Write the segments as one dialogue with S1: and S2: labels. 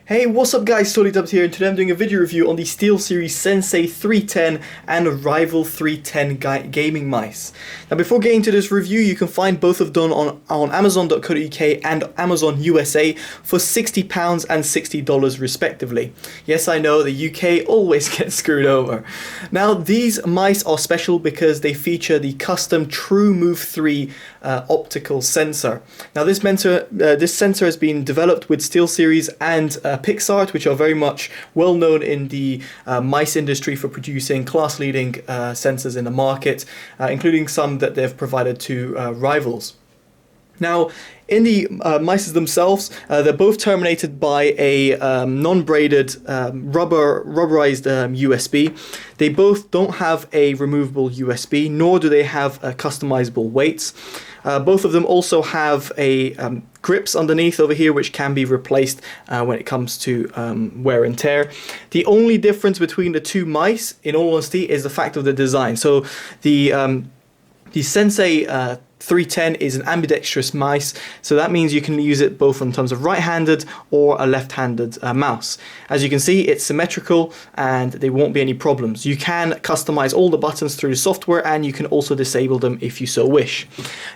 S1: Hey, what's up guys, Totallydubbed here, and today I'm doing a video review on the SteelSeries Sensei 310 and Rival 310 gaming mice. Now before getting to this review, you can find both of them on Amazon.co.uk and Amazon USA for £60 and $60 respectively. Yes, I know, the UK always gets screwed over. Now these mice are special because they feature the custom TrueMove 3 optical sensor. Now this sensor has been developed with SteelSeries and Pixart, which are very much well known in the mice industry for producing class-leading sensors in the market, including some that they've provided to rivals. Now, in the mice themselves, they're both terminated by a non-braided rubberized USB. They both don't have a removable USB, nor do they have customizable weights. Both of them also have a grips underneath over here, which can be replaced when it comes to wear and tear. The only difference between the two mice, in all honesty, is the fact of the design. So the Sensei 310 is an ambidextrous mice, so that means you can use it both in terms of right-handed or a left-handed mouse. As you can see, it's symmetrical and there won't be any problems. You can customize all the buttons through the software, and you can also disable them if you so wish.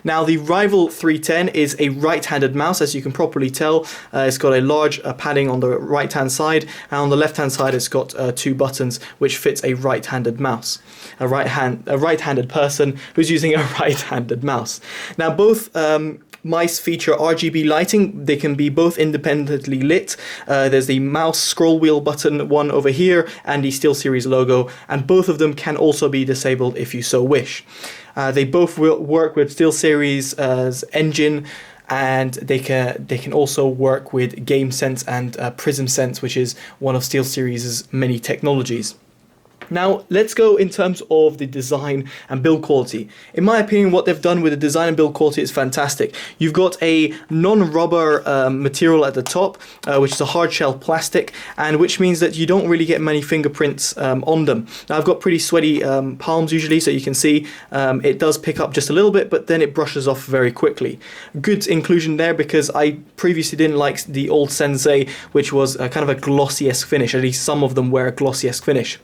S1: Now the Rival 310 is a right-handed mouse, as you can properly tell. It's got a large padding on the right-hand side, and on the left-hand side it's got two buttons which fits a right-handed mouse. A right-handed person who's using a right-handed mouse. Now both mice feature RGB lighting. They can be both independently lit. There's the mouse scroll wheel button one over here and the SteelSeries logo, and both of them can also be disabled if you so wish. They both will work with SteelSeries' engine, and they can also work with GameSense and PrismSense, which is one of SteelSeries' many technologies. Now let's go in terms of the design and build quality. In my opinion, what they've done with the design and build quality is fantastic. You've got a non-rubber material at the top, which is a hard shell plastic, and which means that you don't really get many fingerprints on them. Now I've got pretty sweaty palms usually, so you can see it does pick up just a little bit, but then it brushes off very quickly. Good inclusion there, because I previously didn't like the old Sensei, which was kind of a glossy-esque finish. At least some of them were a glossy-esque finish.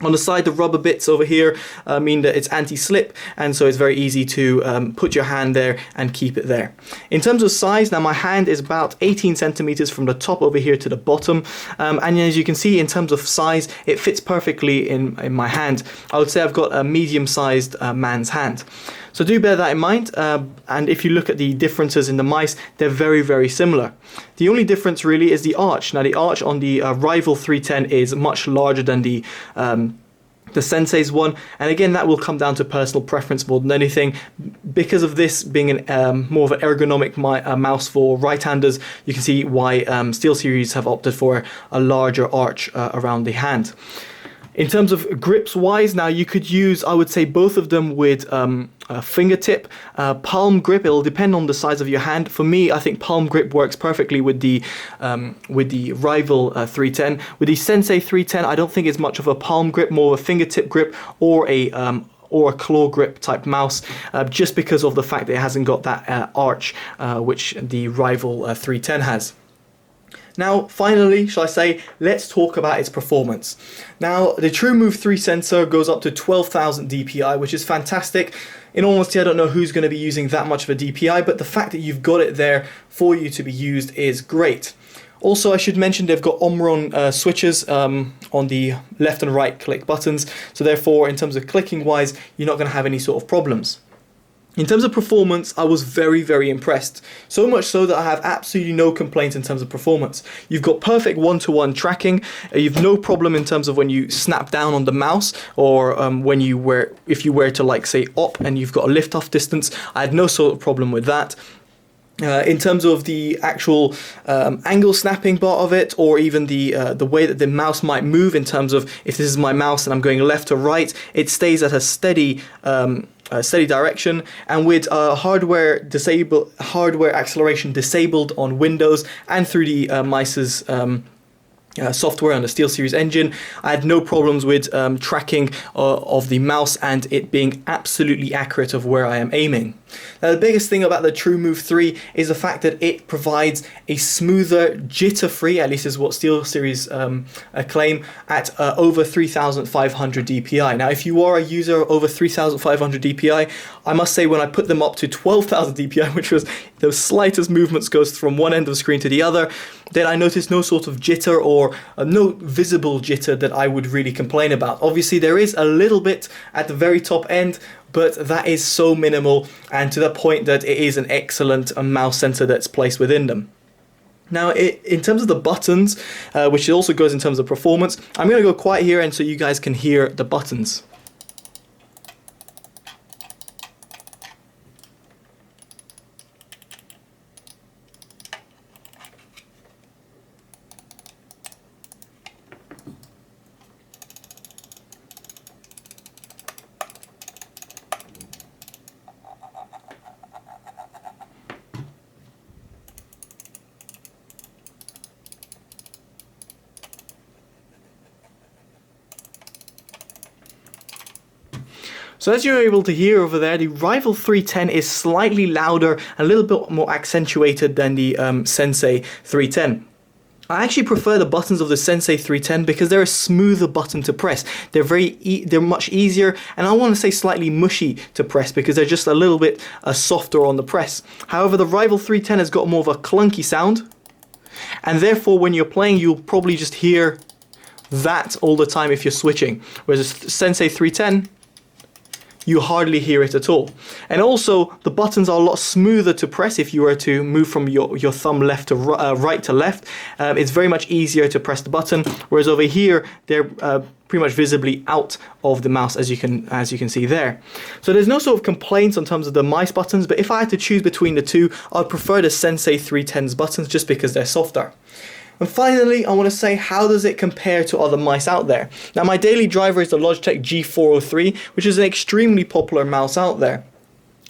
S1: On the side, the rubber bits over here mean that it's anti-slip, and so it's very easy to put your hand there and keep it there. In terms of size, now my hand is about 18 centimeters from the top over here to the bottom, and as you can see, in terms of size, it fits perfectly in my hand. I would say I've got a medium-sized man's hand. So do bear that in mind, and if you look at the differences in the mice, they're very, very similar. The only difference really is the arch. Now the arch on the Rival 310 is much larger than the Sensei's one, and again that will come down to personal preference more than anything. Because of this being more of an ergonomic mouse for right-handers, you can see why SteelSeries have opted for a larger arch around the hand. In terms of grips wise, now you could use, I would say, both of them with a fingertip. Palm grip, it'll depend on the size of your hand. For me, I think palm grip works perfectly with the Rival 310. With the Sensei 310, I don't think it's much of a palm grip, more of a fingertip grip or a claw grip type mouse, just because of the fact that it hasn't got that arch which the Rival 310 has. Now, finally, shall I say, let's talk about its performance. Now, the TrueMove 3 sensor goes up to 12,000 DPI, which is fantastic. In all honesty, I don't know who's going to be using that much of a DPI, but the fact that you've got it there for you to be used is great. Also, I should mention they've got Omron switches on the left and right click buttons, so therefore, in terms of clicking wise, you're not going to have any sort of problems. In terms of performance, I was very, very impressed. So much so that I have absolutely no complaints in terms of performance. You've got perfect one-to-one tracking. You've no problem in terms of when you snap down on the mouse, or if you were to, like, say, op and you've got a lift-off distance. I had no sort of problem with that. In terms of the actual angle snapping part of it, or even the way that the mouse might move, in terms of if this is my mouse and I'm going left or right, it stays at a steady direction. And with hardware acceleration disabled on Windows and through the mice's software on the SteelSeries engine, I had no problems with tracking of the mouse and it being absolutely accurate of where I am aiming. Now the biggest thing about the TrueMove 3 is the fact that it provides a smoother, jitter-free, at least is what SteelSeries claim, at over 3,500 DPI. Now if you are a user of over 3,500 DPI, I must say when I put them up to 12,000 DPI, which was the slightest movements goes from one end of the screen to the other, then I noticed no sort of jitter or no visible jitter that I would really complain about. Obviously there is a little bit at the very top end, but that is so minimal and to the point that it is an excellent mouse sensor that's placed within them. Now in terms of the buttons, which also goes in terms of performance, I'm going to go quiet here and so you guys can hear the buttons. So as you're able to hear over there, the Rival 310 is slightly louder and a little bit more accentuated than the Sensei 310. I actually prefer the buttons of the Sensei 310 because they're a smoother button to press. They're much easier, and I want to say slightly mushy to press because they're just a little bit softer on the press. However, the Rival 310 has got more of a clunky sound, and therefore when you're playing you'll probably just hear that all the time if you're switching. Whereas the Sensei 310, you hardly hear it at all. And also the buttons are a lot smoother to press if you were to move from your thumb left to right to left. It's very much easier to press the button, whereas over here they're pretty much visibly out of the mouse as you can see there. So there's no sort of complaints in terms of the mice buttons, but if I had to choose between the two, I'd prefer the Sensei 310's buttons just because they're softer. And finally, I want to say, how does it compare to other mice out there? Now, my daily driver is the Logitech G403, which is an extremely popular mouse out there.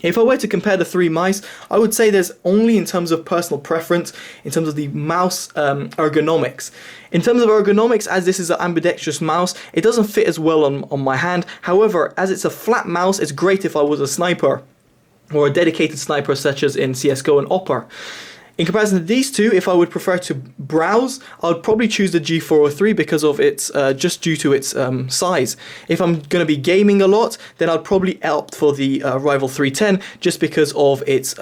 S1: If I were to compare the three mice, I would say there's only in terms of personal preference, in terms of the mouse ergonomics. In terms of ergonomics, as this is an ambidextrous mouse, it doesn't fit as well on my hand. However, as it's a flat mouse, it's great if I was a sniper, or a dedicated sniper such as in CSGO and Opera. In comparison to these two, if I would prefer to browse, I would probably choose the G403 because of its, just due to its size. If I'm going to be gaming a lot, then I'd probably opt for the Rival 310 just because of its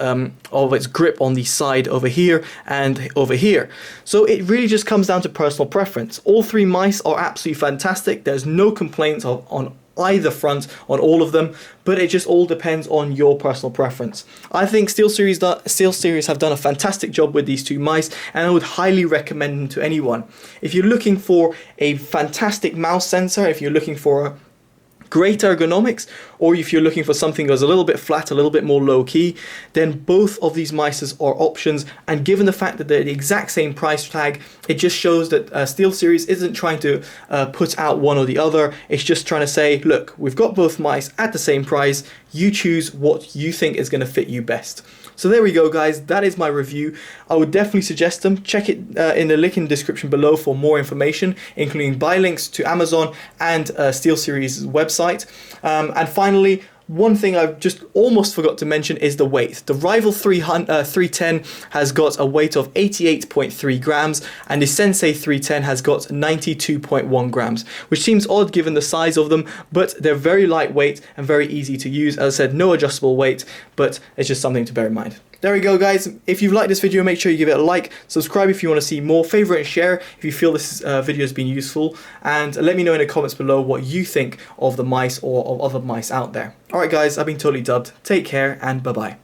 S1: grip on the side over here and over here. So it really just comes down to personal preference. All three mice are absolutely fantastic. There's no complaints on either front on all of them, but it just all depends on your personal preference. I think SteelSeries have done a fantastic job with these two mice, and I would highly recommend them to anyone. If you're looking for a fantastic mouse sensor, if you're looking for great ergonomics, or if you're looking for something that's a little bit flat, a little bit more low-key, then both of these mice are options, and given the fact that they're the exact same price tag, it just shows that SteelSeries isn't trying to put out one or the other. It's just trying to say, look, we've got both mice at the same price, you choose what you think is going to fit you best. So there we go, guys, that is my review. I would definitely suggest them. Check it in the link in the description below for more information, including buy links to Amazon and SteelSeries' website. And finally, one thing I just almost forgot to mention is the weight. The Rival 310 has got a weight of 88.3 grams, and the Sensei 310 has got 92.1 grams, which seems odd given the size of them, but they're very lightweight and very easy to use. As I said, no adjustable weight, but it's just something to bear in mind. There we go, guys. If you've liked this video, make sure you give it a like, subscribe if you want to see more, favorite and share if you feel this video has been useful, and let me know in the comments below what you think of the mice or of other mice out there. Alright guys, I've been Totally Dubbed. Take care and bye bye.